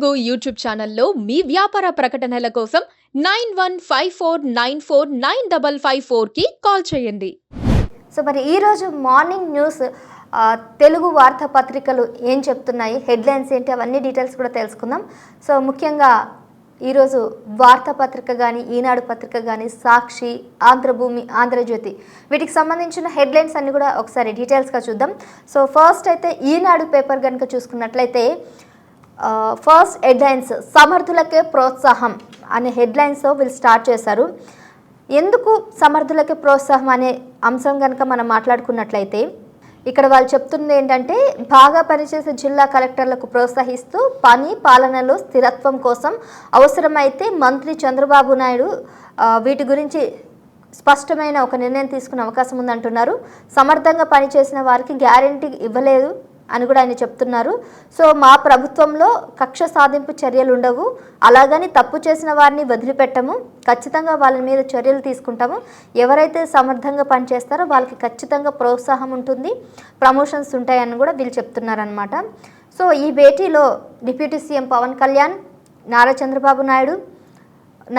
Telugu YouTube ఛానల్లో మీ వ్యాపార ప్రకటనల కోసం 9154949554కి కాల్ చేయండి. సో మరి ఈరోజు మార్నింగ్ న్యూస్ తెలుగు వార్తాపత్రికలు ఏం చెప్తున్నాయి, హెడ్లైన్స్ ఏంటి, అవన్నీ డీటెయిల్స్ కూడా తెలుసుకుందాం. సో ముఖ్యంగా ఈరోజు వార్తాపత్రిక కానీ, ఈనాడు పత్రిక కానీ, సాక్షి, ఆంధ్రభూమి, ఆంధ్రజ్యోతి వీటికి సంబంధించిన హెడ్లైన్స్ అన్నీ కూడా ఒకసారి డీటెయిల్స్గా చూద్దాం. సో ఫస్ట్ అయితే ఈనాడు పేపర్ కనుక చూసుకున్నట్లయితే ఫస్ట్ హెడ్లైన్స్ సమర్థులకే ప్రోత్సాహం అనే హెడ్లైన్స్ వీళ్ళు స్టార్ట్ చేశారు. ఎందుకు సమర్థులకే ప్రోత్సాహం అనే అంశం కనుక మనం మాట్లాడుకున్నట్లయితే ఇక్కడ వాళ్ళు చెప్తున్నది ఏంటంటే, బాగా పనిచేసే జిల్లా కలెక్టర్లకు ప్రోత్సహిస్తూ పని పాలనలో స్థిరత్వం కోసం అవసరమైతే మంత్రి చంద్రబాబు నాయుడు వీటి గురించి స్పష్టమైన ఒక నిర్ణయం తీసుకునే అవకాశం ఉందంటున్నారు. సమర్థంగా పనిచేసిన వారికి గ్యారెంటీ ఇవ్వలేదు అని కూడా ఆయన చెప్తున్నారు. సో మా ప్రభుత్వంలో కక్ష సాధింపు చర్యలు ఉండవు, అలాగని తప్పు చేసిన వారిని వదిలిపెట్టము, ఖచ్చితంగా వాళ్ళ మీద చర్యలు తీసుకుంటాము. ఎవరైతే సమర్థంగా పనిచేస్తారో వాళ్ళకి ఖచ్చితంగా ప్రోత్సాహం ఉంటుంది, ప్రమోషన్స్ ఉంటాయని కూడా వీళ్ళు చెప్తున్నారనమాట. సో ఈ భేటీలో డిప్యూటీ సీఎం పవన్ కళ్యాణ్, నారా చంద్రబాబు నాయుడు,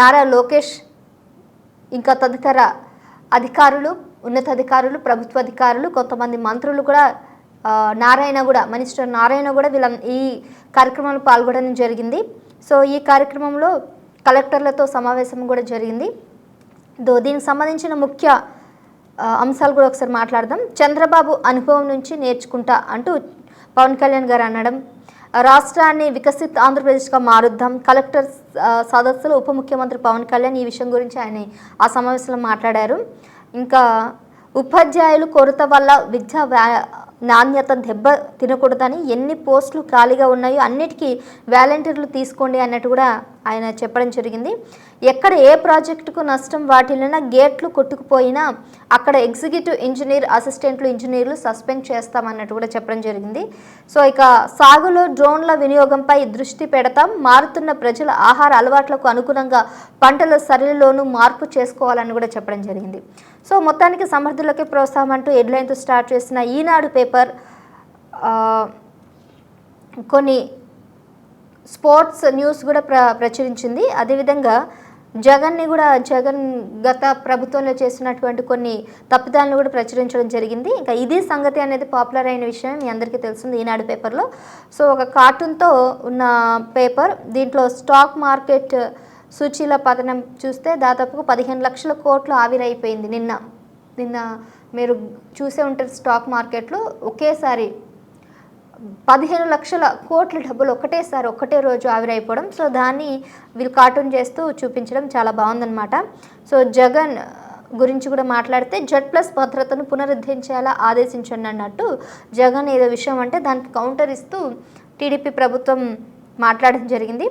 నారా లోకేష్ ఇంకా తదితర అధికారులు, ఉన్నతాధికారులు, ప్రభుత్వ అధికారులు, కొంతమంది మంత్రులు కూడా మినిస్టర్ నారాయణ కూడా వీళ్ళ ఈ కార్యక్రమంలో పాల్గొనడం జరిగింది. సో ఈ కార్యక్రమంలో కలెక్టర్లతో సమావేశం కూడా జరిగింది. దీనికి సంబంధించిన ముఖ్య అంశాలు కూడా ఒకసారి మాట్లాడదాం. చంద్రబాబు అనుభవం నుంచి నేర్చుకుంటా అంటూ పవన్ కళ్యాణ్ గారు అనడం, రాష్ట్రాన్ని వికసిత్ ఆంధ్రప్రదేశ్గా మారుద్దాం, కలెక్టర్ సదస్సులో ఉప ముఖ్యమంత్రి పవన్ కళ్యాణ్ ఈ విషయం గురించి ఆయన ఆ సమావేశంలో మాట్లాడారు. ఇంకా ఉపాధ్యాయులు కొరత వల్ల విద్యా నాణ్యత దెబ్బ తినకూడదని ఎన్ని పోస్టులు ఖాళీగా ఉన్నాయో అన్నిటికీ వాలంటీర్లు తీసుకోండి అన్నట్టు కూడా ఆయన చెప్పడం జరిగింది. ఎక్కడ ఏ ప్రాజెక్టుకు నష్టం వాటిల్లినా, గేట్లు కొట్టుకుపోయినా అక్కడ ఎగ్జిక్యూటివ్ ఇంజనీర్, అసిస్టెంట్లు ఇంజనీర్లు సస్పెండ్ చేస్తామన్నట్టు కూడా చెప్పడం జరిగింది. సో ఇక సాగులో డ్రోన్ల వినియోగంపై దృష్టి పెడతాం, మారుతున్న ప్రజల ఆహార అలవాట్లకు అనుగుణంగా పంటల సరళిలోనూ మార్పు చేసుకోవాలని కూడా చెప్పడం జరిగింది. సో మొత్తానికి సమర్థులకి ప్రోత్సాహం అంటూ హెడ్లైన్తో స్టార్ట్ చేసిన ఈనాడు పేపర్ కొన్ని స్పోర్ట్స్ న్యూస్ కూడా ప్రచురించింది. అదేవిధంగా జగన్ గత ప్రభుత్వంలో చేసినటువంటి కొన్ని తప్పిదాలను కూడా ప్రచురించడం జరిగింది. ఇంకా ఇది సంగతి అనేది పాపులర్ అయిన విషయం మీ అందరికీ తెలిసింది ఈనాడు పేపర్లో. సో ఒక కార్టూన్తో ఉన్న పేపర్, దీంట్లో స్టాక్ మార్కెట్ సూచీల పతనం చూస్తే దాదాపుగా 15 లక్షల కోట్లు ఆవిరైపోయింది. నిన్న మీరు చూసే ఉంటారు, స్టాక్ మార్కెట్లో ఒకేసారి 15 లక్షల కోట్ల డబ్బులు ఒకటే రోజు ఆవిరైపోవడం. సో దాన్ని వీళ్ళు కార్టూన్ చేస్తూ చూపించడం చాలా బాగుందన్నమాట. సో జగన్ గురించి కూడా మాట్లాడితే Z+ భద్రతను పునరుద్ధరించేలా ఆదేశించండి అన్నట్టు జగన్ ఏదో విషయం అంటే దానికి కౌంటర్ ఇస్తూ టీడీపీ ప్రభుత్వం మాట్లాడడం జరిగింది.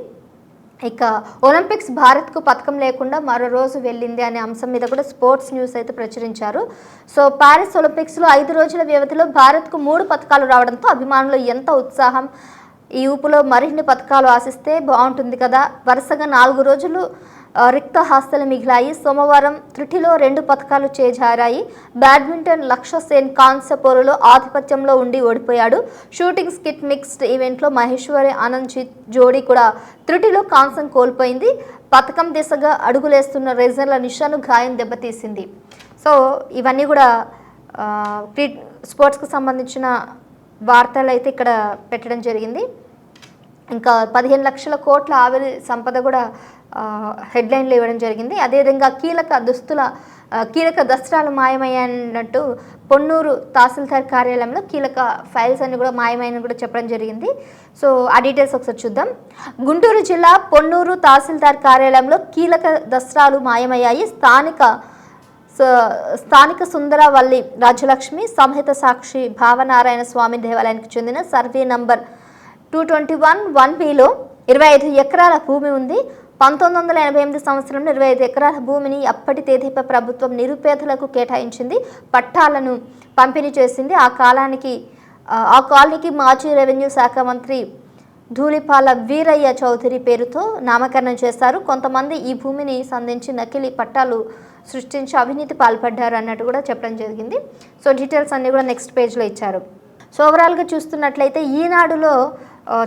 ఇక ఒలింపిక్స్ భారత్కు పథకం లేకుండా మరో రోజు వెళ్ళింది అనే అంశం మీద కూడా స్పోర్ట్స్ న్యూస్ అయితే ప్రచురించారు. సో ప్యారిస్ ఒలింపిక్స్లో 5 రోజుల వ్యవధిలో భారత్కు 3 పథకాలు రావడంతో అభిమానులు ఎంత ఉత్సాహం. ఈ ఊపులో మరిన్ని పథకాలు ఆశిస్తే బాగుంటుంది కదా. వరుసగా 4 రోజులు రిక్త హాస్తలు మిగిలాయి. సోమవారం త్రుటిలో 2 పథకాలు చేజారాయి. బ్యాడ్మింటన్ లక్ష్య సేన్ కాంస్య పోరులో ఆధిపత్యంలో ఉండి ఓడిపోయాడు. షూటింగ్ స్కిట్ మిక్స్డ్ ఈవెంట్లో మహేశ్వరి ఆనంద్ జోడీ కూడా త్రుటిలో కాంస్యం కోల్పోయింది. పథకం దిశగా అడుగులేస్తున్న రేజర్ల నిషాను గాయం దెబ్బతీసింది. సో ఇవన్నీ కూడా స్పోర్ట్స్కి సంబంధించిన వార్తలు అయితే ఇక్కడ పెట్టడం జరిగింది. ఇంకా 15 లక్షల కోట్ల ఆవిరి సంపద కూడా హెడ్లైన్లో ఇవ్వడం జరిగింది. అదేవిధంగా కీలక దస్త్రాలు మాయమయ్యాయన్నట్టు పొన్నూరు తహసీల్దార్ కార్యాలయంలో కీలక ఫైల్స్ అన్ని కూడా మాయమైనని కూడా చెప్పడం జరిగింది. సో ఆ డీటెయిల్స్ ఒకసారి చూద్దాం. గుంటూరు జిల్లా పొన్నూరు తహసీల్దార్ కార్యాలయంలో కీలక దస్త్రాలు మాయమయ్యాయి. స్థానిక సుందరవల్లి రాజలక్ష్మి సమేత సాక్షి భావనారాయణ స్వామి దేవాలయానికి చెందిన సర్వే నంబర్ 221-1Bలో 25 ఎకరాల భూమి ఉంది. 1988 సంవత్సరంలో 25 ఎకరాల భూమిని అప్పటి తెదేపా ప్రభుత్వం నిరుపేదలకు కేటాయించింది, పట్టాలను పంపిణీ చేసింది. ఆ కాలనీకి మాజీ రెవెన్యూ శాఖ మంత్రి ధూళిపాల వీరయ్య చౌదరి పేరుతో నామకరణం చేశారు. కొంతమంది ఈ భూమిని సంధించి నకిలీ పట్టాలు సృష్టించి అవినీతి పాల్పడ్డారు అన్నట్టు కూడా చెప్పడం జరిగింది. సో డీటెయిల్స్ అన్నీ కూడా నెక్స్ట్ పేజ్లో ఇచ్చారు. సో ఓవరాల్గా చూస్తున్నట్లయితే ఈనాడులో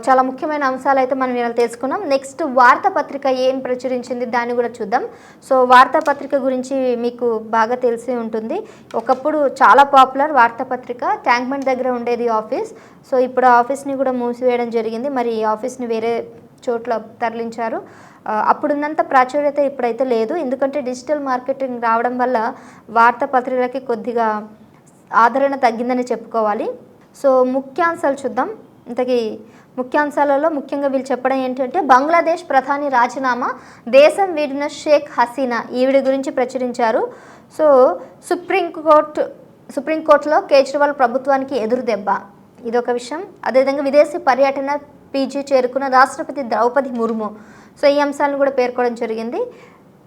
చాలా ముఖ్యమైన అంశాలు అయితే మనం ఇలా తెలుసుకున్నాం. నెక్స్ట్ వార్తాపత్రిక ఏం ప్రచురించింది దాన్ని కూడా చూద్దాం. సో వార్తాపత్రిక గురించి మీకు బాగా తెలిసి ఉంటుంది. ఒకప్పుడు చాలా పాపులర్ వార్తాపత్రిక, ట్యాంక్ బండ్ దగ్గర ఉండేది ఆఫీస్. సో ఇప్పుడు ఆ ఆఫీస్ని కూడా మూసివేయడం జరిగింది. మరి ఈ ఆఫీస్ని వేరే చోట్ల తరలించారు. అప్పుడున్నంత ప్రాచుర్యత ఇప్పుడైతే లేదు. ఎందుకంటే డిజిటల్ మార్కెటింగ్ రావడం వల్ల వార్తాపత్రికలకి కొద్దిగా ఆదరణ తగ్గిందని చెప్పుకోవాలి. సో ముఖ్యాంశాలు చూద్దాం. ఇంతకీ ముఖ్యాంశాలలో ముఖ్యంగా వీళ్ళు చెప్పడం ఏంటంటే, బంగ్లాదేశ్ ప్రధాని రాజీనామా, దేశం వీడిన షేక్ హసీనా ఈవిడ గురించి ప్రచురించారు. సో సుప్రీంకోర్టులో కేజ్రీవాల్ ప్రభుత్వానికి ఎదురు దెబ్బ, ఇదొక విషయం. అదేవిధంగా విదేశీ పర్యటన పీజీ చేరుకున్న రాష్ట్రపతి ద్రౌపది ముర్ము. సో ఈ అంశాలను కూడా పేర్కొనడం జరిగింది.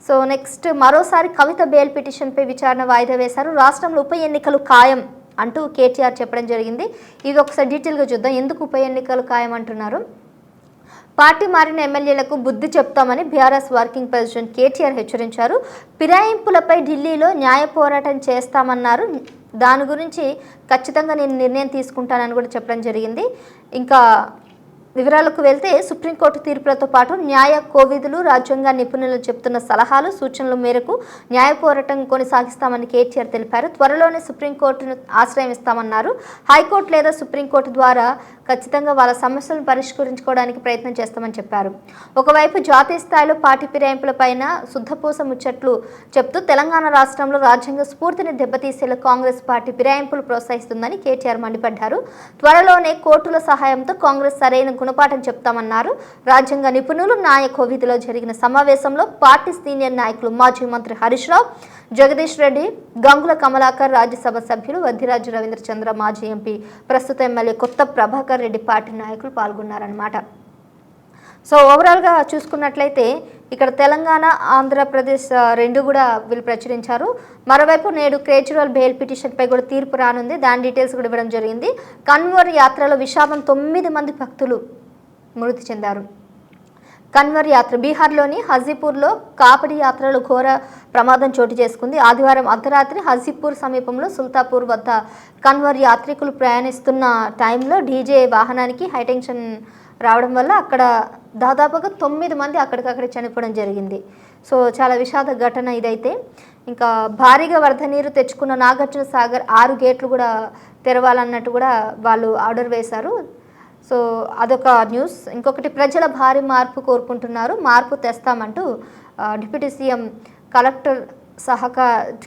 సో నెక్స్ట్ మరోసారి కవిత బెయిల్ పిటిషన్పై విచారణ వాయిదా వేశారు. రాష్ట్రంలో ఉప ఎన్నికలు ఖాయం అంటూ కేటీఆర్ చెప్పడం జరిగింది. ఇది ఒకసారి డీటెయిల్గా చూద్దాం. ఎందుకు ఉప ఎన్నికలు ఖాయం అంటున్నారు? పార్టీ మారిన ఎమ్మెల్యేలకు బుద్ధి చెప్తామని బీఆర్ఎస్ వర్కింగ్ ప్రెసిడెంట్ కేటీఆర్ హెచ్చరించారు. ఫిరాయింపులపై ఢిల్లీలో న్యాయ పోరాటం చేస్తామన్నారు. దాని గురించి ఖచ్చితంగా నేను నిర్ణయం తీసుకుంటానని కూడా చెప్పడం జరిగింది. ఇంకా వివరాలకు వెళ్తే, సుప్రీంకోర్టు తీర్పులతో పాటు న్యాయ కోవిదులు, రాజ్యాంగ నిపుణులు చెప్తున్న సలహాలు, సూచనల మేరకు న్యాయ పోరాటం కొనసాగిస్తామని కేటీఆర్ తెలిపారు. త్వరలోనే సుప్రీంకోర్టును ఆశ్రయిస్తామన్నారు. హైకోర్టు లేదా సుప్రీంకోర్టు ద్వారా ఖచ్చితంగా వాళ్ళ సమస్యలను పరిష్కరించుకోవడానికి ప్రయత్నం చేస్తామని చెప్పారు. ఒకవైపు జాతీయ స్థాయిలో పార్టీ ఫిరాయింపులపైన శుద్ధపూస ముచ్చట్లు చెప్తూ తెలంగాణ రాష్ట్రంలో రాజ్యాంగ స్ఫూర్తిని దెబ్బతీసేలా కాంగ్రెస్ పార్టీ ఫిరాయింపులు ప్రోత్సహిస్తుందని కేటీఆర్ మండిపడ్డారు. త్వరలోనే కోర్టుల సహాయంతో కాంగ్రెస్ సరైన గుణపాఠం చెప్తామన్నారు. రాజ్యాంగ నిపుణులు, న్యాయ కోవిధిలో జరిగిన సమావేశంలో పార్టీ సీనియర్ నాయకులు మాజీ మంత్రి హరీష్ రావు, జగదీష్ రెడ్డి, గంగుల కమలాకర్, రాజ్యసభ సభ్యులు వద్దిరాజు రవీంద్ర చంద్ర, మాజీ ఎంపీ, ప్రస్తుత ఎమ్మెల్యే కొత్త ప్రభాకర్ రెడ్డి పార్టీ నాయకులు పాల్గొన్నారన్నమాట. సో ఓవరాల్గా చూసుకున్నట్లయితే ఇక్కడ తెలంగాణ, ఆంధ్రప్రదేశ్ రెండు కూడా వీళ్ళు ప్రచురించారు. మరోవైపు నేడు కేజ్రీవాల్ బెయిల్ పిటిషన్పై కూడా తీర్పు రానుంది. దాని డీటెయిల్స్ కూడా ఇవ్వడం జరిగింది. కన్వర్ యాత్రలో విషాదం, 9 మంది భక్తులు మృతి చెందారు. కన్వర్ యాత్ర బీహార్లోని హజీపూర్లో కాపడి యాత్రలో ఘోర ప్రమాదం చోటు చేసుకుంది. ఆదివారం అర్ధరాత్రి హజీపూర్ సమీపంలో సుల్తాపూర్ వద్ద కన్వర్ యాత్రికులు ప్రయాణిస్తున్న టైంలో డీజే వాహనానికి హైటెన్షన్ రావడం వల్ల అక్కడ దాదాపుగా 9 మంది అక్కడికక్కడ చనిపోవడం జరిగింది. సో చాలా విషాద ఘటన ఇదైతే. ఇంకా భారీగా వరద నీరు తెచ్చుకున్న నాగార్జున సాగర్ 6 గేట్లు కూడా తెరవాలన్నట్టు కూడా వాళ్ళు ఆర్డర్ వేశారు. సో అదొక న్యూస్. ఇంకొకటి, ప్రజల భారీ మార్పు కోరుకుంటున్నారు, మార్పు తెస్తామంటూ డిప్యూటీ సీఎం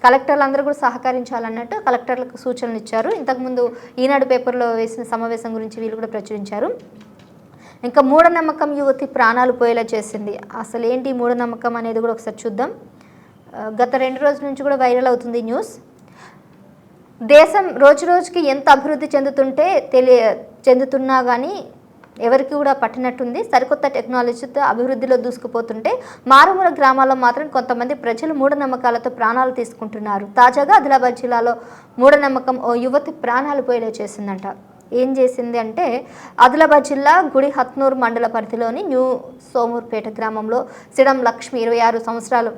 కలెక్టర్లందరూ కూడా సహకరించాలన్నట్టు కలెక్టర్లకు సూచనలు ఇచ్చారు. ఇంతకుముందు ఈనాడు పేపర్లో వేసిన సమావేశం గురించి వీళ్ళు కూడా ప్రచురించారు. ఇంకా మూఢనమ్మకం యువతి ప్రాణాలు పోయేలా చేసింది. అసలు ఏంటి మూఢనమ్మకం అనేది కూడా ఒకసారి చూద్దాం. గత 2 రోజుల నుంచి కూడా వైరల్ అవుతుంది న్యూస్. దేశం రోజురోజుకి ఎంత అభివృద్ధి చెందుతున్నా కానీ ఎవరికి కూడా పట్టినట్టుంది. సరికొత్త టెక్నాలజీతో అభివృద్ధిలో దూసుకుపోతుంటే మారుమూల గ్రామాల్లో మాత్రం కొంతమంది ప్రజలు మూఢనమ్మకాలతో ప్రాణాలు తీసుకుంటున్నారు. తాజాగా ఆదిలాబాద్ జిల్లాలో మూఢనమ్మకం ఓ యువతి ప్రాణాలు పోయేలా చేసిందంట. ఏం చేసింది అంటే, ఆదిలాబాద్ జిల్లా గుడిహత్నూర్ మండల పరిధిలోని న్యూ సోమూర్పేట గ్రామంలో సిడం లక్ష్మి 26 సంవత్సరాలు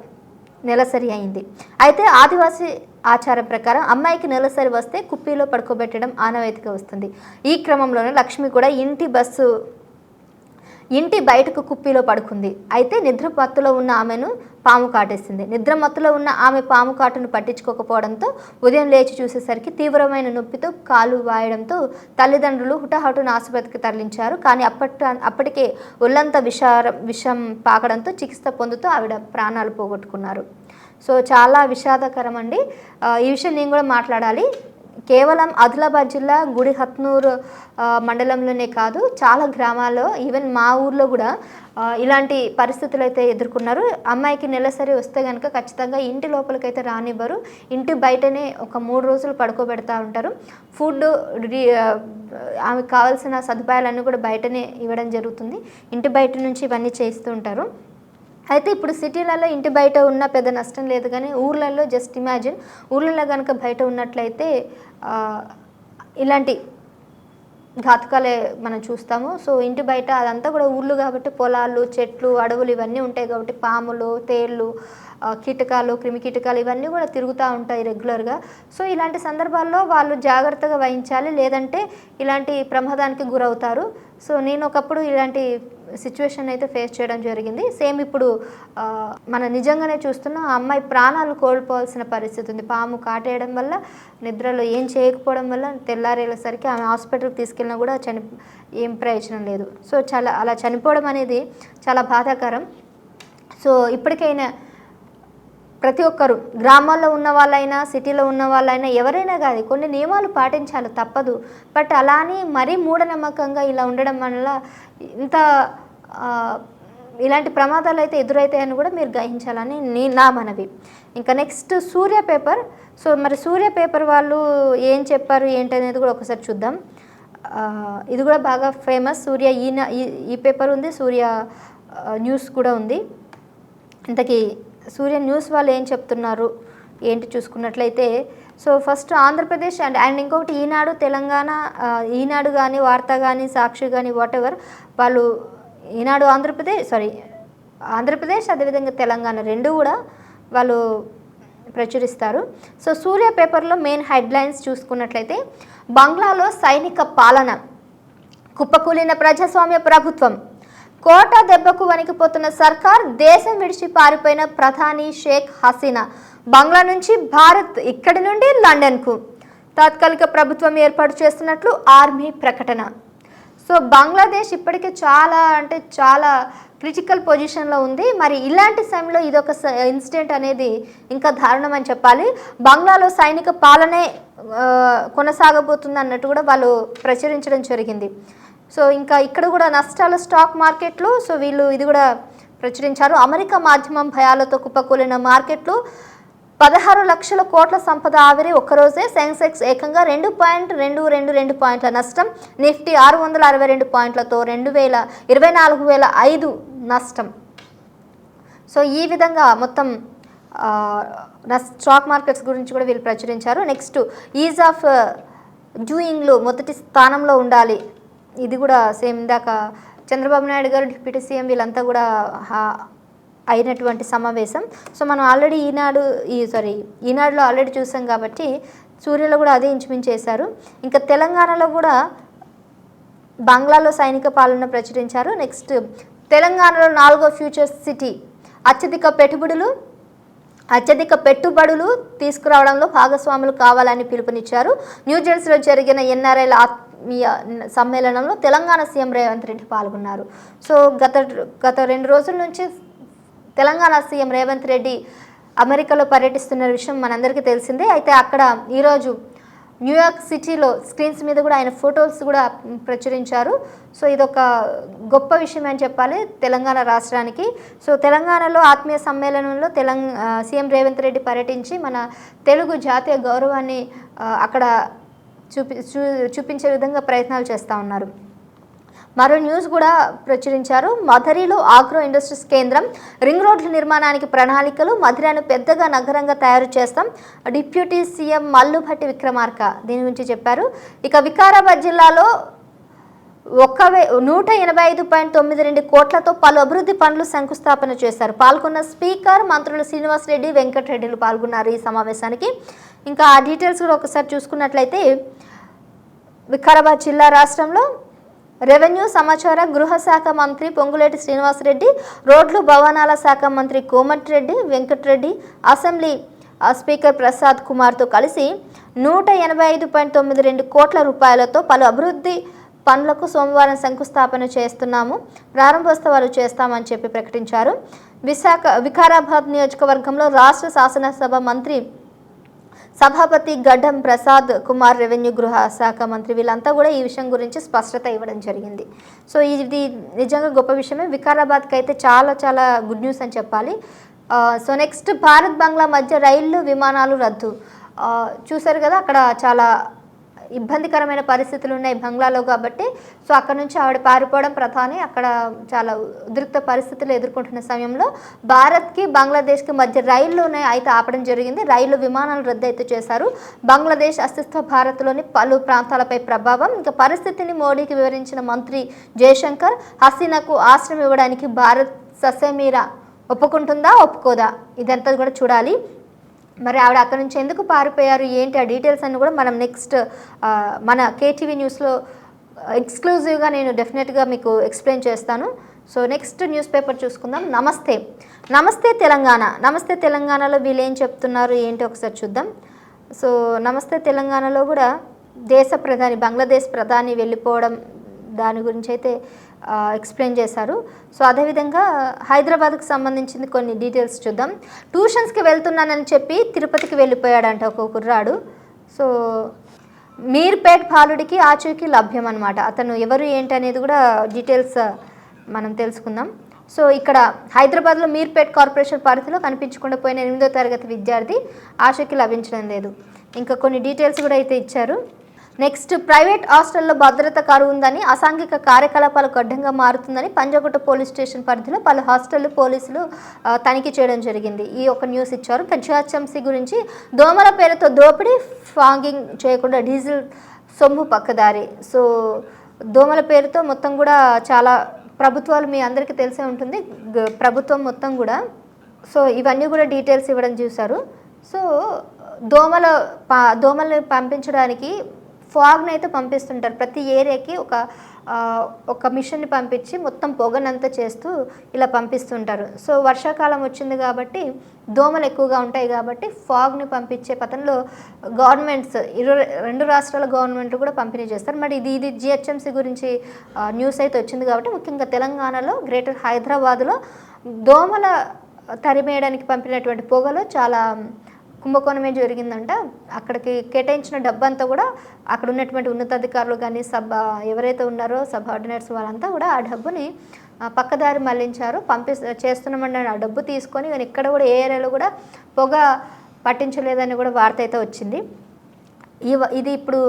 నెలసరి అయింది. అయితే ఆదివాసీ ఆచారం ప్రకారం అమ్మాయికి నెలసరి వస్తే కుప్పీలో పడుకోబెట్టడం ఆనవాయితీగా వస్తుంది. ఈ క్రమంలోనే లక్ష్మి కూడా ఇంటి బయటకు కుప్పీలో పడుకుంది. అయితే నిద్రమత్తులో ఉన్న ఆమెను పాము కాటేసింది. నిద్రమత్తులో ఉన్న ఆమె పాము కాటును పట్టించుకోకపోవడంతో ఉదయం లేచి చూసేసరికి తీవ్రమైన నొప్పితో కాలు వాయడంతో తల్లిదండ్రులు హుటాహుటిన ఆసుపత్రికి తరలించారు. కానీ అప్పటికే ఒళ్ళంతా విషం పాకడంతో చికిత్స పొందుతూ ఆవిడ ప్రాణాలు పోగొట్టుకున్నారు. సో చాలా విషాదకరం అండి. ఈ విషయం నేను కూడా మాట్లాడాలి. కేవలం ఆదిలాబాద్ జిల్లా గుడిహత్నూర్ మండలంలోనే కాదు, చాలా గ్రామాల్లో, ఈవెన్ మా ఊర్లో కూడా ఇలాంటి పరిస్థితులు అయితే ఎదుర్కొన్నారు. అమ్మాయికి నెలసరి వస్తే కనుక ఖచ్చితంగా ఇంటి లోపలికైతే రానివ్వరు. ఇంటి బయటనే ఒక 3 రోజులు పడుకోబెడతా ఉంటారు. ఫుడ్ ఆమెకు కావాల్సిన సదుపాయాలన్నీ కూడా బయటనే ఇవ్వడం జరుగుతుంది. ఇంటి బయట నుంచి ఇవన్నీ చేస్తూ ఉంటారు. అయితే ఇప్పుడు సిటీలలో ఇంటి బయట ఉన్న పెద్ద నష్టం లేదు, కానీ ఊర్లలో జస్ట్ ఇమాజిన్, ఊర్లలో కనుక బయట ఉన్నట్లయితే ఇలాంటి ఘాతుకాలే మనం చూస్తాము. సో ఇంటి బయట అదంతా కూడా ఊళ్ళు కాబట్టి పొలాలు, చెట్లు, అడవులు ఇవన్నీ ఉంటాయి కాబట్టి పాములు, తేళ్ళు, కీటకాలు, క్రిమి కీటకాలు ఇవన్నీ కూడా తిరుగుతూ ఉంటాయి రెగ్యులర్గా. సో ఇలాంటి సందర్భాల్లో వాళ్ళు జాగ్రత్తగా వహించాలి, లేదంటే ఇలాంటి ప్రమాదానికి గురవుతారు. సో నేను ఒకప్పుడు ఇలాంటి సిచ్యువేషన్ అయితే ఫేస్ చేయడం జరిగింది. సేమ్ ఇప్పుడు మన నిజంగానే చూస్తున్న ఆ అమ్మాయి ప్రాణాలు కోల్పోవాల్సిన పరిస్థితి ఉంది. పాము కాటేయడం వల్ల నిద్రలో ఏం చేయకపోవడం వల్ల తెల్లారేసరికి ఆమె హాస్పిటల్కి తీసుకెళ్ళినా కూడా ఏం ప్రయోజనం లేదు. సో అలా చనిపోవడం అనేది చాలా బాధాకరం. సో ఇప్పటికైనా ప్రతి ఒక్కరు గ్రామాల్లో ఉన్న వాళ్ళైనా సిటీలో ఉన్న వాళ్ళైనా ఎవరైనా కాదు కొన్ని నియమాలు పాటించాలి, తప్పదు. బట్ అలా అని మరీ మూఢనమ్మకంగా ఇలా ఉండడం వల్ల ఇంత ఇలాంటి ప్రమాదాలు అయితే ఎదురైతాయని కూడా మీరు గ్రహించాలని నా మనవి. ఇంకా నెక్స్ట్ సూర్య పేపర్. సో మరి సూర్య పేపర్ వాళ్ళు ఏం చెప్పారు ఏంటనేది కూడా ఒకసారి చూద్దాం. ఇది కూడా బాగా ఫేమస్. సూర్య ఈ పేపర్ ఉంది, సూర్య న్యూస్ కూడా ఉంది. ఇంతకీ సూర్య న్యూస్ వాళ్ళు ఏం చెప్తున్నారు ఏంటి చూసుకున్నట్లయితే, సో ఫస్ట్ ఆంధ్రప్రదేశ్ అండ్ ఇంకొకటి ఈనాడు తెలంగాణ, ఈనాడు కానీ వార్త కానీ సాక్షి కానీ వాటెవర్ వాళ్ళు ఈనాడు ఆంధ్రప్రదేశ్ అదేవిధంగా తెలంగాణ రెండు కూడా వాళ్ళు ప్రచురిస్తారు. సో సూర్య పేపర్లో మెయిన్ హెడ్లైన్స్ చూసుకున్నట్లయితే, బంగ్లాలో సైనిక పాలన, కుప్పకూలిన ప్రజాస్వామ్య ప్రభుత్వం, కోట దెబ్బకు వణికిపోతున్న సర్కార్, దేశం విడిచి పారిపోయిన ప్రధాని షేక్ హసీనా, బంగ్లా నుంచి భారత్, ఇక్కడి నుండి లండన్కు తాత్కాలిక ప్రభుత్వం ఏర్పాటు చేస్తున్నట్లు ఆర్మీ ప్రకటన. సో బంగ్లాదేశ్ ఇప్పటికే చాలా క్రిటికల్ పొజిషన్లో ఉంది. మరి ఇలాంటి సమయంలో ఇదొక ఇన్సిడెంట్ అనేది ఇంకా దారుణం అని చెప్పాలి. బంగ్లాలో సైనిక పాలనే కొనసాగబోతుంది అన్నట్టు కూడా వాళ్ళు ప్రచురించడం జరిగింది. సో ఇంకా ఇక్కడ కూడా నష్టాల స్టాక్ మార్కెట్లు, సో వీళ్ళు ఇది కూడా ప్రచురించారు. అమెరికా మాధ్యమం భయాలతో కుప్పకూలిన మార్కెట్లు, 16 లక్షల కోట్ల సంపద ఆవిరి ఒక్కరోజే, సెన్సెక్స్ ఏకంగా 2.222 పాయింట్ల నష్టం, నిఫ్టీ 662 పాయింట్లతో 24,005 నష్టం. సో ఈ విధంగా మొత్తం స్టాక్ మార్కెట్స్ గురించి కూడా వీళ్ళు ప్రచురించారు. నెక్స్ట్ ఈజ్ ఆఫ్ డూయింగ్లో మొదటి స్థానంలో ఉండాలి. ఇది కూడా సేమ్ ఇందాక చంద్రబాబు నాయుడు గారు, డిప్యూటీ సీఎం వీళ్ళంతా కూడా అయినటువంటి సమావేశం. సో మనం ఆల్రెడీ ఈనాడులో ఆల్రెడీ చూసాం కాబట్టి సూర్యలో కూడా అదే ఇంచుమించు చేశారు. ఇంకా తెలంగాణలో కూడా బంగ్లాలో సైనిక పాలన ప్రచురించారు. నెక్స్ట్ తెలంగాణలో 4వ ఫ్యూచర్ సిటీ, అత్యధిక పెట్టుబడులు తీసుకురావడంలో భాగస్వాములు కావాలని పిలుపునిచ్చారు. న్యూజెర్సీలో జరిగిన ఎన్ఆర్ఐల ఆత్మీయ సమ్మేళనంలో తెలంగాణ సీఎం రేవంత్ రెడ్డి పాల్గొన్నారు. సో గత 2 రోజుల నుంచి తెలంగాణ సీఎం రేవంత్ రెడ్డి అమెరికాలో పర్యటిస్తున్న విషయం మనందరికీ తెలిసిందే. అయితే అక్కడ ఈరోజు న్యూయార్క్ సిటీలో స్క్రీన్స్ మీద కూడా ఆయన ఫొటోస్ కూడా ప్రచురించారు. సో ఇదొక గొప్ప విషయం అని చెప్పాలి తెలంగాణ రాష్ట్రానికి. సో తెలంగాణలో ఆత్మీయ సమ్మేళనంలో సీఎం రేవంత్ రెడ్డి పర్యటించి మన తెలుగు జాతీయ గౌరవాన్ని అక్కడ చూపించే విధంగా ప్రయత్నాలు చేస్తూ ఉన్నారు. మరో న్యూస్ కూడా ప్రచురించారు. మధురైలో ఆగ్రో ఇండస్ట్రీస్ కేంద్రం, రింగ్ రోడ్ల నిర్మాణానికి ప్రణాళికలు, మధురైను పెద్దగా నగరంగా తయారు చేస్తాం, డిప్యూటీ సీఎం మల్లుభట్టి విక్రమార్క దీని గురించి చెప్పారు. ఇక వికారాబాద్ జిల్లాలో 185.92 కోట్లతో పలు అభివృద్ధి పనులు శంకుస్థాపన చేశారు. పాల్గొన్న స్పీకర్, మంత్రులు శ్రీనివాసరెడ్డి, వెంకటరెడ్డిలు పాల్గొన్నారు ఈ సమావేశానికి. ఇంకా ఆ డీటెయిల్స్ కూడా ఒకసారి చూసుకున్నట్లయితే, వికారాబాద్ జిల్లా రాష్ట్రంలో రెవెన్యూ, సమాచార, గృహ శాఖ మంత్రి పొంగులేటి శ్రీనివాసరెడ్డి, రోడ్లు, భవనాల శాఖ మంత్రి కోమటిరెడ్డి వెంకటరెడ్డి, అసెంబ్లీ స్పీకర్ ప్రసాద్ కుమార్తో కలిసి 185.92 కోట్ల రూపాయలతో పలు అభివృద్ధి పనులకు సోమవారం శంకుస్థాపన చేస్తున్నాము, ప్రారంభోత్సవాలు చేస్తామని చెప్పి ప్రకటించారు. వికారాబాద్ నియోజకవర్గంలో రాష్ట్ర శాసనసభ మంత్రి సభాపతి గడ్డం ప్రసాద్ కుమార్, రెవెన్యూ, గృహ శాఖ మంత్రి వీళ్ళంతా కూడా ఈ విషయం గురించి స్పష్టత ఇవ్వడం జరిగింది. సో ఇది నిజంగా గొప్ప విషయమే. వికారాబాద్కి అయితే చాలా గుడ్ న్యూస్ అని చెప్పాలి. సో నెక్స్ట్ భారత్ బంగ్లా మధ్య రైళ్లు, విమానాలు రద్దు. చూశారు కదా, అక్కడ చాలా ఇబ్బందికరమైన పరిస్థితులు ఉన్నాయి బంగ్లాలో కాబట్టి. సో అక్కడ నుంచి ఆవిడ పారిపోవడం ప్రధాని అక్కడ చాలా ఉద్రిక్త పరిస్థితులు ఎదుర్కొంటున్న సమయంలో భారత్కి బంగ్లాదేశ్కి మధ్య రైళ్లునే అయితే ఆపడం జరిగింది. రైళ్లు, విమానాలు రద్దు అయితే చేశారు. బంగ్లాదేశ్ అస్తిత్వ భారత్లోని పలు ప్రాంతాలపై ప్రభావం. ఇంకా పరిస్థితిని మోడీకి వివరించిన మంత్రి జయశంకర్, హసీనాకు ఆశ్రయం ఇవ్వడానికి భారత్ ససేమీరా ఒప్పుకుంటుందా ఒప్పుకోదా ఇదంతా కూడా చూడాలి. మరి ఆవిడ అక్కడ నుంచి ఎందుకు పారిపోయారు ఏంటి ఆ డీటెయిల్స్ అన్ని కూడా మనం నెక్స్ట్ మన కేటీవీ న్యూస్లో ఎక్స్క్లూజివ్గా నేను డెఫినెట్గా మీకు ఎక్స్ప్లెయిన్ చేస్తాను. సో నెక్స్ట్ న్యూస్ పేపర్ చూసుకుందాం. నమస్తే తెలంగాణలో వీళ్ళు ఏం చెప్తున్నారు ఏంటి ఒకసారి చూద్దాం. సో నమస్తే తెలంగాణలో కూడా బంగ్లాదేశ్ ప్రధాని వెళ్ళిపోవడం దాని గురించి అయితే ఎక్స్ప్లెయిన్ చేశారు. సో అదేవిధంగా హైదరాబాద్కు సంబంధించింది కొన్ని డీటెయిల్స్ చూద్దాం. ట్యూషన్స్కి వెళ్తున్నానని చెప్పి తిరుపతికి వెళ్ళిపోయాడంట ఒక కుర్రాడు. సో మీర్పేట్ బాలుడికి ఆచూకీ లభ్యం అనమాట. అతను ఎవరు ఏంటి అనేది కూడా డీటెయిల్స్ మనం తెలుసుకుందాం. సో ఇక్కడ హైదరాబాద్లో మీర్పేట్ కార్పొరేషన్ పరిధిలో కనిపించకుండా పోయిన 8వ తరగతి విద్యార్థి ఆచూకీ లభించడం లేదు. ఇంకా కొన్ని డీటెయిల్స్ కూడా అయితే ఇచ్చారు. నెక్స్ట్ ప్రైవేట్ హాస్టల్లో భద్రత కరువు ఉందని, అసాంఘిక కార్యకలాపాలకు అడ్డంగా మారుతుందని పంజగుట్ట పోలీస్ స్టేషన్ పరిధిలో పలు హాస్టళ్లు పోలీసులు తనిఖీ చేయడం జరిగింది. ఈ ఒక న్యూస్ ఇచ్చారు. జిహెచ్ఎంసీ గురించి దోమల పేరుతో దోపిడీ, ఫాగింగ్ చేయకుండా డీజిల్ సొమ్ము పక్కదారి. సో దోమల పేరుతో మొత్తం కూడా చాలా ప్రభుత్వాలు మీ అందరికీ తెలిసే ఉంటుంది, ప్రభుత్వం మొత్తం కూడా. సో ఇవన్నీ కూడా డీటెయిల్స్ ఇవ్వడం చూశారు. సో దోమల్ని పంపించడానికి ఫాగ్ని అయితే పంపిస్తుంటారు. ప్రతి ఏరియాకి ఒక మిషన్ని పంపించి మొత్తం పొగనంతా చేస్తూ ఇలా పంపిస్తుంటారు. సో వర్షాకాలం వచ్చింది కాబట్టి దోమలు ఎక్కువగా ఉంటాయి కాబట్టి ఫాగ్ని పంపించే పథంలో గవర్నమెంట్స్ 2 రాష్ట్రాల గవర్నమెంట్లు కూడా పంపిణీ చేస్తారు. మరి ఇది జిహెచ్ఎంసీ గురించి న్యూస్ అయితే వచ్చింది కాబట్టి ముఖ్యంగా తెలంగాణలో గ్రేటర్ హైదరాబాద్లో దోమల తరిమేయడానికి పంపినటువంటి పొగలో చాలా కుంభకోణమే జరిగిందంట. అక్కడికి కేటాయించిన డబ్బంతా కూడా అక్కడ ఉన్నటువంటి ఉన్నతాధికారులు కానీ ఎవరైతే ఉన్నారో సబార్డినేట్స్ వాళ్ళంతా కూడా ఆ డబ్బుని పక్కదారి మళ్లించారు. చేస్తున్నామని ఆ డబ్బు తీసుకొని కానీ ఇక్కడ కూడా ఏ ఏరియాలో కూడా పొగ పట్టించలేదని కూడా వార్త అయితే వచ్చింది. ఇది ఇప్పుడు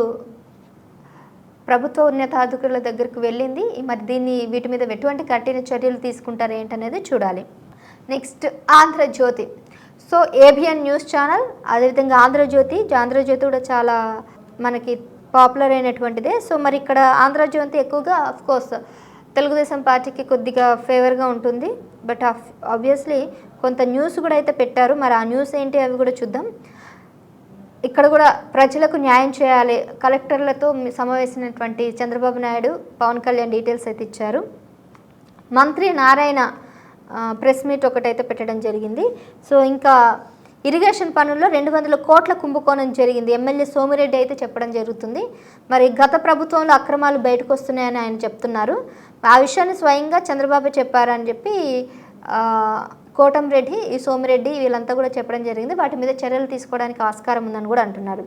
ప్రభుత్వ ఉన్నతాధికారుల దగ్గరికి వెళ్ళింది. మరి వీటి మీద ఎటువంటి కఠిన చర్యలు తీసుకుంటారు ఏంటనేది చూడాలి. Next Andhrajyothi. So ABN news channel, అదేవిధంగా ఆంధ్రజ్యోతి కూడా చాలా మనకి పాపులర్ అయినటువంటిదే. సో మరి ఇక్కడ ఆంధ్రజ్యోతి ఎక్కువగా అఫ్కోర్స్ తెలుగుదేశం పార్టీకి కొద్దిగా ఫేవర్గా ఉంటుంది. బట్ ఆబ్వియస్లీ కొంత న్యూస్ కూడా అయితే పెట్టారు. మరి ఆ న్యూస్ ఏంటి అవి కూడా చూద్దాం. ఇక్కడ కూడా ప్రజలకు న్యాయం చేయాలి, కలెక్టర్లతో సమావేశమైనటువంటి చంద్రబాబు నాయుడు, పవన్ కళ్యాణ్ డీటెయిల్స్ అయితే ఇచ్చారు. మంత్రి నారాయణ ప్రెస్ మీట్ ఒకటైతే పెట్టడం జరిగింది. సో ఇంకా ఇరిగేషన్ పనుల్లో 200 కోట్ల కుంభకోణం జరిగింది. ఎమ్మెల్యే సోమిరెడ్డి అయితే చెప్పడం జరుగుతుంది. మరి గత ప్రభుత్వంలో అక్రమాలు బయటకు వస్తున్నాయని ఆయన చెప్తున్నారు. ఆ విషయాన్ని స్వయంగా చంద్రబాబు చెప్పారని చెప్పి కోటంరెడ్డి, ఈ సోమిరెడ్డి వీళ్ళంతా కూడా చెప్పడం జరిగింది. వాటి మీద చర్యలు తీసుకోవడానికి ఆస్కారం ఉందని కూడా అంటున్నారు.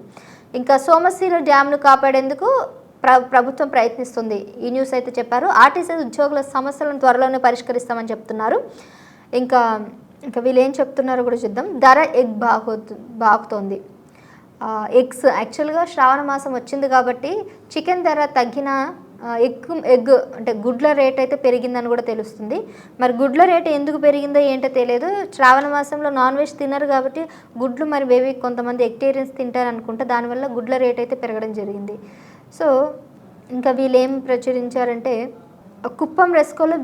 ఇంకా సోమశీల డ్యామ్ను కాపాడేందుకు ప్రభుత్వం ప్రయత్నిస్తుంది. ఈ న్యూస్ అయితే చెప్పారు. ఆర్టీసీ ఉద్యోగుల సమస్యలను త్వరలోనే పరిష్కరిస్తామని చెప్తున్నారు. ఇంకా వీళ్ళు ఏం చెప్తున్నారో కూడా చూద్దాం. ధర ఎగ్ బాగుతోంది. ఎగ్స్ యాక్చువల్గా శ్రావణ మాసం వచ్చింది కాబట్టి చికెన్ ధర తగ్గిన ఎగ్ అంటే గుడ్ల రేట్ అయితే పెరిగిందని కూడా తెలుస్తుంది. మరి గుడ్ల రేటు ఎందుకు పెరిగిందో ఏంటో తెలియదు. శ్రావణ మాసంలో నాన్ వెజ్ తినరు కాబట్టి గుడ్లు మరి బేబీ కొంతమంది ఎగ్టేరియన్స్ తింటారు అనుకుంటే దానివల్ల గుడ్ల రేట్ అయితే పెరగడం జరిగింది. సో ఇంకా వీళ్ళు ఏం ప్రచురించారంటే కుప్పం రెస్కోలో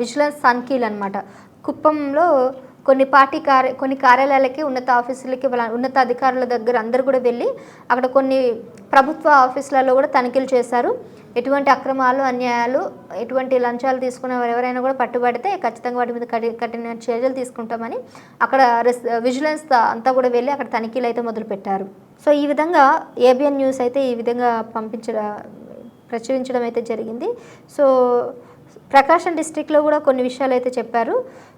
విజిలెన్స్ తనిఖీలు అనమాట. కుప్పంలో కొన్ని కార్యాలయాలకి ఉన్నత ఆఫీసులకి ఉన్నత అధికారుల దగ్గర అందరూ కూడా వెళ్ళి అక్కడ కొన్ని ప్రభుత్వ ఆఫీసులలో కూడా తనిఖీలు చేశారు. ఎటువంటి అక్రమాలు, అన్యాయాలు, ఎటువంటి లంచాలు తీసుకున్న ఎవరైనా కూడా పట్టుబడితే ఖచ్చితంగా వాటి మీద కఠిన చర్యలు తీసుకుంటామని అక్కడ విజిలెన్స్ అంతా కూడా వెళ్ళి అక్కడ తనిఖీలు అయితే మొదలుపెట్టారు. సో ఈ విధంగా ఏబిఎన్ న్యూస్ అయితే ఈ విధంగా ప్రచురించడం అయితే జరిగింది. సో ప్రకాశం డిస్ట్రిక్ట్లో కూడా కొన్ని విషయాలు అయితే చెప్పారు.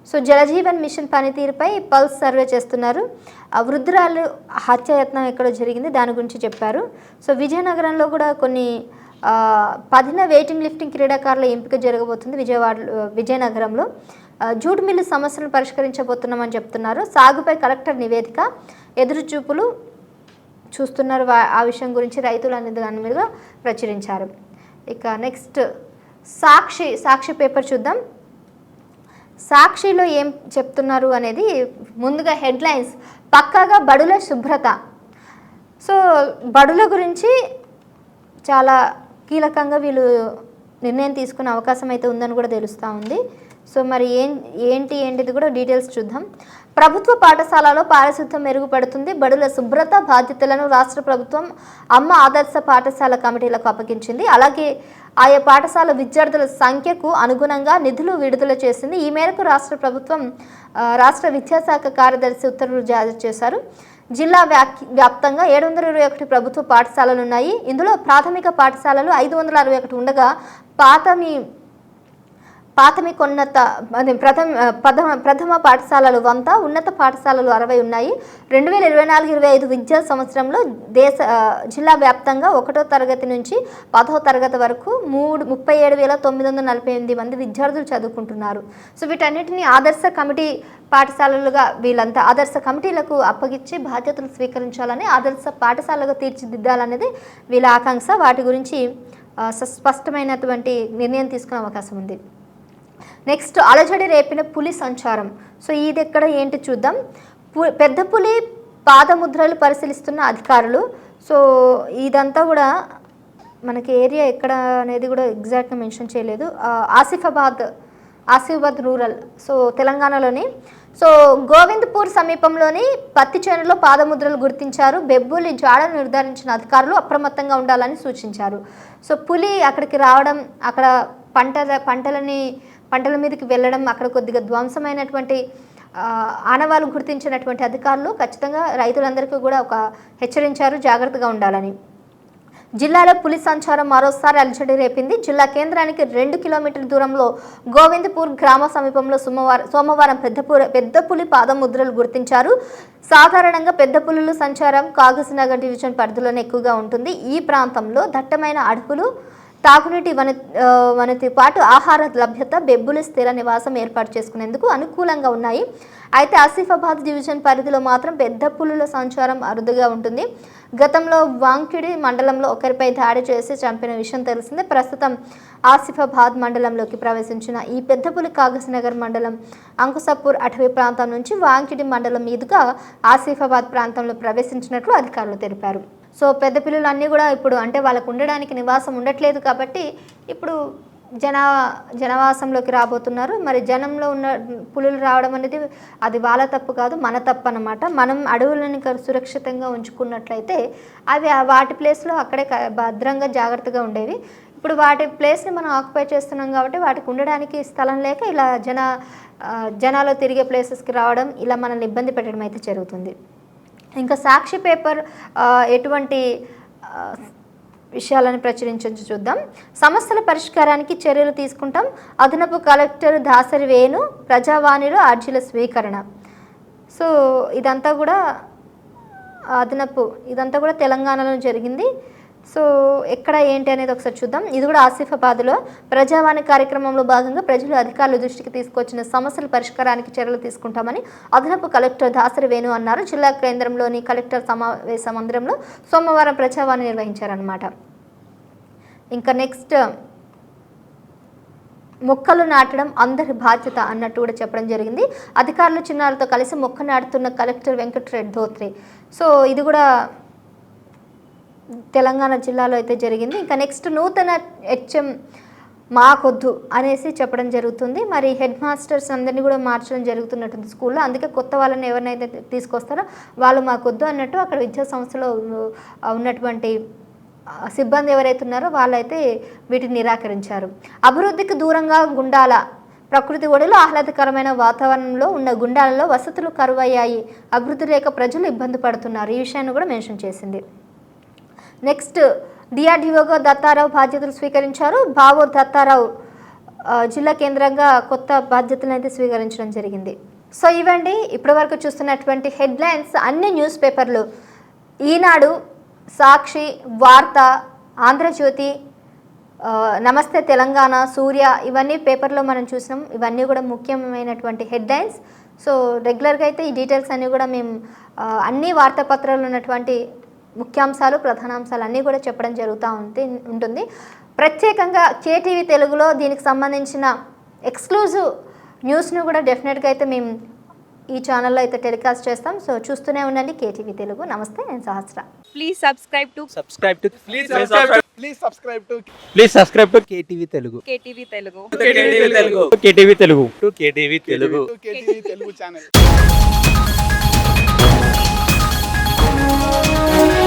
సో జలజీవన్ మిషన్ పనితీరుపై పల్స్ సర్వే చేస్తున్నారు. వృద్ధురాలు హత్యాయత్నం ఎక్కడో జరిగింది దాని గురించి చెప్పారు. సో విజయనగరంలో కూడా కొన్ని 10న వెయిటింగ్ లిఫ్టింగ్ క్రీడాకారుల ఎంపిక జరగబోతుంది విజయనగరంలో. జూట్ మిల్లు సమస్యలను పరిష్కరించబోతున్నామని చెప్తున్నారు. సాగుపై కలెక్టర్ నివేదిక, ఎదురుచూపులు చూస్తున్నారు. ఆ విషయం గురించి రైతులు అనేది దాని మీద ప్రచురించారు. ఇక నెక్స్ట్ సాక్షి పేపర్ చూద్దాం. సాక్షిలో ఏం చెప్తున్నారు అనేది ముందుగా హెడ్లైన్స్. పక్కాగా బడుల శుభ్రత. సో బడుల గురించి చాలా కీలకంగా వీళ్ళు నిర్ణయం తీసుకునే అవకాశం అయితే ఉందని కూడా తెలుస్తూ ఉంది. సో మరి ఏంటిది కూడా డీటెయిల్స్ చూద్దాం. ప్రభుత్వ పాఠశాలలో పారిశుద్ధ్యం మెరుగుపడుతుంది. బడుల శుభ్రత బాధ్యతలను రాష్ట్ర ప్రభుత్వం అమ్మ ఆదర్శ పాఠశాల కమిటీలకు అప్పగించింది. అలాగే ఆయా పాఠశాల విద్యార్థుల సంఖ్యకు అనుగుణంగా నిధులు విడుదల చేసింది. ఈ మేరకు రాష్ట్ర ప్రభుత్వం రాష్ట్ర విద్యాశాఖ కార్యదర్శి ఉత్తర్వులు జారీ చేశారు. జిల్లా వ్యాప్తంగా 721 ప్రభుత్వ పాఠశాలలు ఉన్నాయి. ఇందులో ప్రాథమిక పాఠశాలలు 561 ఉండగా ప్రాథమికోన్నత ప్రథమ పాఠశాలలు 100, ఉన్నత పాఠశాలలు 60 ఉన్నాయి. 2024-25 విద్యా సంవత్సరంలో జిల్లా వ్యాప్తంగా 1వ తరగతి నుంచి 10వ తరగతి వరకు 37,948 మంది విద్యార్థులు చదువుకుంటున్నారు. సో వీటన్నిటిని ఆదర్శ కమిటీ పాఠశాలలుగా వీళ్ళంతా ఆదర్శ కమిటీలకు అప్పగించి బాధ్యతలు స్వీకరించాలని, ఆదర్శ పాఠశాలగా తీర్చిదిద్దాలనేది వీళ్ళ ఆకాంక్ష. వాటి గురించి స్పష్టమైనటువంటి నిర్ణయం తీసుకునే అవకాశం ఉంది. నెక్స్ట్, అలజడి రేపిన పులి సంచారం. సో ఇది ఎక్కడ ఏంటి చూద్దాం. పెద్ద పులి పాదముద్రలు పరిశీలిస్తున్న అధికారులు. సో ఇదంతా కూడా మనకి ఏరియా ఎక్కడ అనేది కూడా ఎగ్జాక్ట్గా మెన్షన్ చేయలేదు. ఆసిఫాబాద్ రూరల్, సో తెలంగాణలోని. సో గోవింద్పూర్ సమీపంలోని పత్తి చేనులో పాదముద్రలు గుర్తించారు. బెబ్బులి జాడను నిర్ధారించిన అధికారులు అప్రమత్తంగా ఉండాలని సూచించారు. సో పులి అక్కడికి రావడం, అక్కడ పంటల మీదకి వెళ్ళడం, అక్కడ కొద్దిగా ధ్వంసమైనటువంటి ఆనవాళ్ళు గుర్తించినటువంటి అధికారులు ఖచ్చితంగా రైతులందరికీ కూడా హెచ్చరించారు జాగ్రత్తగా ఉండాలని. జిల్లాలో పులి సంచారం మరోసారి అలజడి రేపింది. జిల్లా కేంద్రానికి 2 కిలోమీటర్ల దూరంలో గోవిందపూర్ గ్రామ సమీపంలో సోమవారం పెద్ద పులి పాదముద్రలు గుర్తించారు. సాధారణంగా పెద్ద పులుల సంచారం కాగజ్నగర్ డివిజన్ పరిధిలోనే ఎక్కువగా ఉంటుంది. ఈ ప్రాంతంలో దట్టమైన అడవులు, తాగునీటి వనతి పాటు ఆహార లభ్యత, బెబ్బులు స్థిర నివాసం ఏర్పాటు చేసుకునేందుకు అనుకూలంగా ఉన్నాయి. అయితే ఆసిఫాబాద్ డివిజన్ పరిధిలో మాత్రం పెద్ద పులుల సంచారం అరుదుగా ఉంటుంది. గతంలో వాంకిడి మండలంలో ఒకరిపై దాడి చేసి చంపిన విషయం తెలిసిందే. ప్రస్తుతం ఆసిఫాబాద్ మండలంలోకి ప్రవేశించిన ఈ పెద్ద పులి కాగజ్నగర్ మండలం అంకుశపూర్ అటవీ ప్రాంతం నుంచి వాంకిడి మండలం మీదుగా ఆసిఫాబాద్ ప్రాంతంలో ప్రవేశించినట్లు అధికారులు తెలిపారు. సో పెద్ద పిల్లలు అన్నీ కూడా ఇప్పుడు అంటే వాళ్ళకు ఉండడానికి నివాసం ఉండట్లేదు కాబట్టి ఇప్పుడు జనవాసంలోకి రాబోతున్నారు. మరి జనంలో ఉన్న పులులు రావడం అనేది అది వాళ్ళ తప్పు కాదు, మన తప్పు అన్నమాట. మనం అడవులను సురక్షితంగా ఉంచుకున్నట్లయితే అవి వాటి ప్లేస్లో అక్కడే భద్రంగా జాగ్రత్తగా ఉండేవి. ఇప్పుడు వాటి ప్లేస్ని మనం ఆక్యుపై చేస్తున్నాం కాబట్టి వాటికి ఉండడానికి స్థలం లేక ఇలా జనాలు తిరిగే ప్లేసెస్కి రావడం, ఇలా మనల్ని ఇబ్బంది పెట్టడం అయితే జరుగుతుంది. ఇంకా సాక్షి పేపర్ ఎటువంటి విషయాలను ప్రచురించవచ్చు చూద్దాం. సమస్యల పరిష్కారానికి చర్యలు తీసుకుంటాం. అదనపు కలెక్టర్ దాసరి వేణు ప్రజావాణిలో అర్జీల స్వీకరణ. సో ఇదంతా కూడా తెలంగాణలో జరిగింది. సో ఎక్కడ ఏంటి అనేది ఒకసారి చూద్దాం. ఇది కూడా ఆసిఫాబాద్లో ప్రజావాణి కార్యక్రమంలో భాగంగా ప్రజలు అధికారుల దృష్టికి తీసుకొచ్చిన సమస్యల పరిష్కారానికి చర్యలు తీసుకుంటామని అదనపు కలెక్టర్ దాసరి వేణు అన్నారు. జిల్లా కేంద్రంలోని కలెక్టర్ సమావేశ మందిరంలో సోమవారం ప్రజావాణి నిర్వహించారన్నమాట. ఇంకా నెక్స్ట్, మొక్కలు నాటడం అందరి బాధ్యత అన్నట్టు కూడా చెప్పడం జరిగింది. అధికారులు చిన్నారులతో కలిసి మొక్క నాటుతున్న కలెక్టర్ వెంకటరెడ్డి ధోత్రే. సో ఇది కూడా తెలంగాణ జిల్లాలో అయితే జరిగింది. ఇంకా నెక్స్ట్, నూతన హెచ్ఎం మాకొద్దు అనేసి చెప్పడం జరుగుతుంది. మరి హెడ్ మాస్టర్స్ అందరినీ కూడా మార్చడం జరుగుతున్నట్టుంది స్కూల్లో. అందుకే కొత్త వాళ్ళని ఎవరినైతే తీసుకొస్తారో వాళ్ళు మాకొద్దు అన్నట్టు అక్కడ విద్యా సంస్థలో ఉన్నటువంటి సిబ్బంది ఎవరైతే ఉన్నారో వాళ్ళైతే వీటిని నిరాకరించారు. అభివృద్ధికి దూరంగా గుండాల ప్రకృతి ఒడిలో ఆహ్లాదకరమైన వాతావరణంలో ఉన్న గుండాలలో వసతులు కరువయ్యాయి. అభివృద్ధి లేక ప్రజలు ఇబ్బంది పడుతున్నారు. ఈ విషయాన్ని కూడా మెన్షన్ చేసింది. నెక్స్ట్, డిఆర్డీఓగా దత్తారావు బాధ్యతలు స్వీకరించారు. బావో దత్తారావు జిల్లా కేంద్రంగా కొత్త బాధ్యతలను అయితే స్వీకరించడం జరిగింది. సో ఇవండి ఇప్పటివరకు చూస్తున్నటువంటి హెడ్లైన్స్. అన్ని న్యూస్ పేపర్లు ఈనాడు, సాక్షి, వార్త, ఆంధ్రజ్యోతి, నమస్తే తెలంగాణ, సూర్య, ఇవన్నీ పేపర్లో మనం చూసినాం. ఇవన్నీ కూడా ముఖ్యమైనటువంటి హెడ్లైన్స్. సో రెగ్యులర్గా అయితే ఈ డీటెయిల్స్ అన్నీ కూడా మేము అన్ని వార్తాపత్రాలు ఉన్నటువంటి ముఖ్యాంశాలు, ప్రధానాంశాలు అన్నీ కూడా చెప్పడం జరుగుతూ ఉంటుంది. ప్రత్యేకంగా కేటీవీ తెలుగులో దీనికి సంబంధించిన ఎక్స్క్లూజివ్ న్యూస్ను కూడా డెఫినెట్గా అయితే మేము ఈ ఛానల్లో అయితే టెలికాస్ట్ చేస్తాం. సో చూస్తూనే ఉండండి కేటీవీ తెలుగు. నమస్తే, నేను సహస్ర. Please subscribe to KTV Telugu. KTV Telugu. KTV Telugu channel. Thank you.